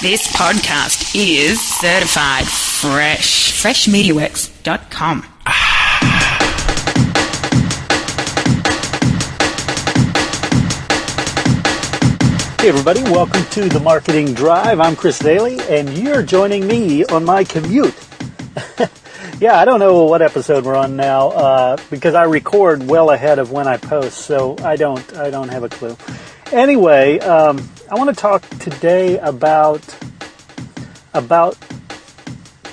This podcast is certified fresh. Freshmediaworks.com. Hey everybody, welcome to The Marketing Drive. I'm Chris Doelle, and you're joining me on my commute. Yeah, I don't know what episode we're on now because I record well ahead of when I post, so I don't have a clue. Anyway, I want to talk today about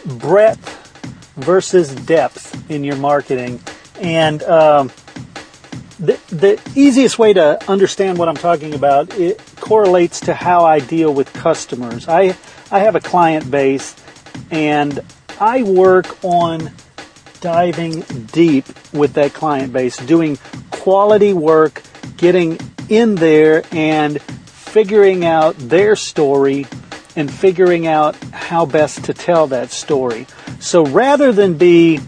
breadth versus depth in your marketing, and the easiest way to understand what I'm talking about, it correlates to how I deal with customers. I have a client base, and I work on diving deep with that client base, doing quality work, getting in there and figuring out their story and figuring out how best to tell that story. So rather than be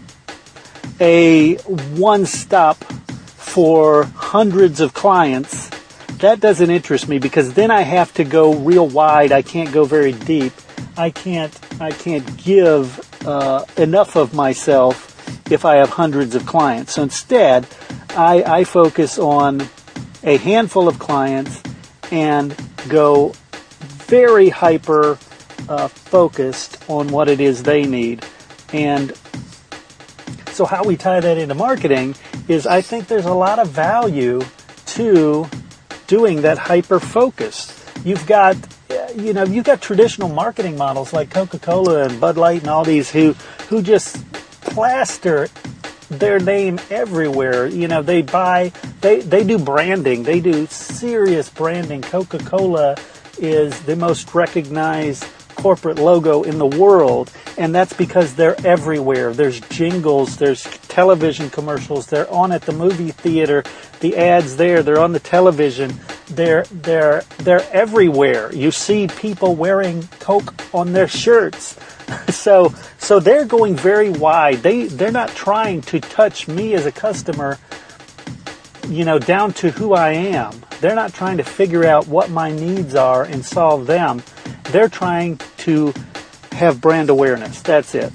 a one-stop for hundreds of clients, that doesn't interest me because then I have to go real wide. I can't go very deep. I can't give enough of myself if I have hundreds of clients. So instead, I focus on a handful of clients and go very hyper focused on what it is they need. And so how we tie that into marketing is I think there's a lot of value to doing that hyper focus. You've got traditional marketing models like Coca-Cola and Bud Light and all these who just plaster their name everywhere. They do branding. They do serious branding. Coca-Cola is the most recognized corporate logo in the world, and that's because they're everywhere. There's jingles, there's television commercials, they're on at the movie theater, the ads there, they're on the television, they're everywhere. You see people wearing Coke on their shirts. So they're going very wide. They're not trying to touch me as a customer, down to who I am. They're not trying to figure out what my needs are and solve them. They're trying to have brand awareness. That's it.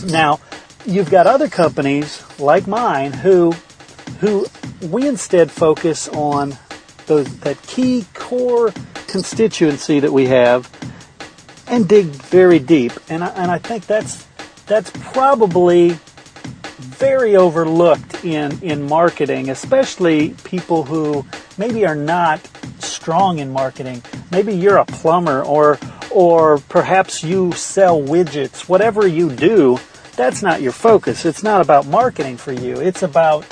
Now, you've got other companies like mine who we instead focus on that key core constituency that we have and dig very deep. And I think that's probably very overlooked in marketing, especially people who maybe are not strong in marketing. Maybe you're a plumber or perhaps you sell widgets. Whatever you do, that's not your focus. It's not about marketing for you. It's about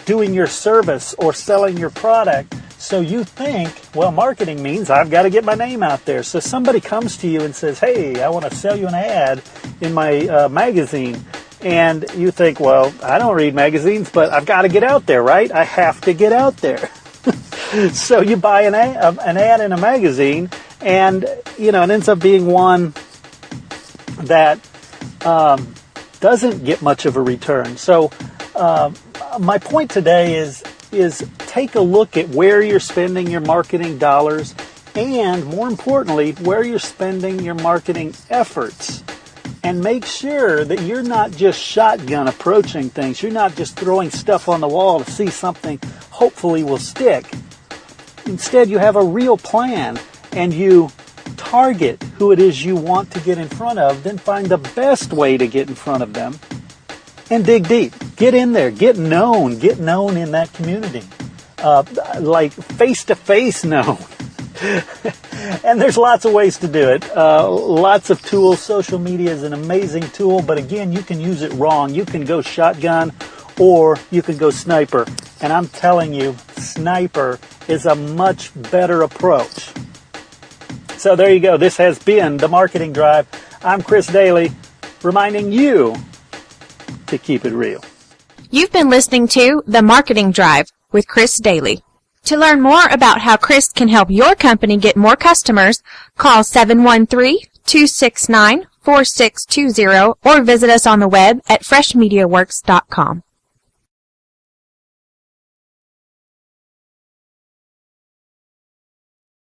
doing your service or selling your product. So you think, well, marketing means I've got to get my name out there. So somebody comes to you and says, hey, I want to sell you an ad in my magazine. And you think, well, I don't read magazines, but I've got to get out there, right? I have to get out there. So you buy an ad in a magazine, and it ends up being one that doesn't get much of a return. So my point today is take a look at where you're spending your marketing dollars, and more importantly, where you're spending your marketing efforts. And make sure that you're not just shotgun approaching things. You're not just throwing stuff on the wall to see something hopefully will stick. Instead, you have a real plan and you target who it is you want to get in front of, then find the best way to get in front of them and dig deep. Get in there. Get known in that community. Like face-to-face known. And there's lots of ways to do it. Lots of tools. Social media is an amazing tool, but again, you can use it wrong. You can go shotgun or you can go sniper. And I'm telling you, sniper is a much better approach. So there you go. This has been The Marketing Drive. I'm Chris Doelle, reminding you to keep it real. You've been listening to The Marketing Drive with Chris Doelle. To learn more about how Chris can help your company get more customers, call 713-269-4620 or visit us on the web at freshmediaworks.com.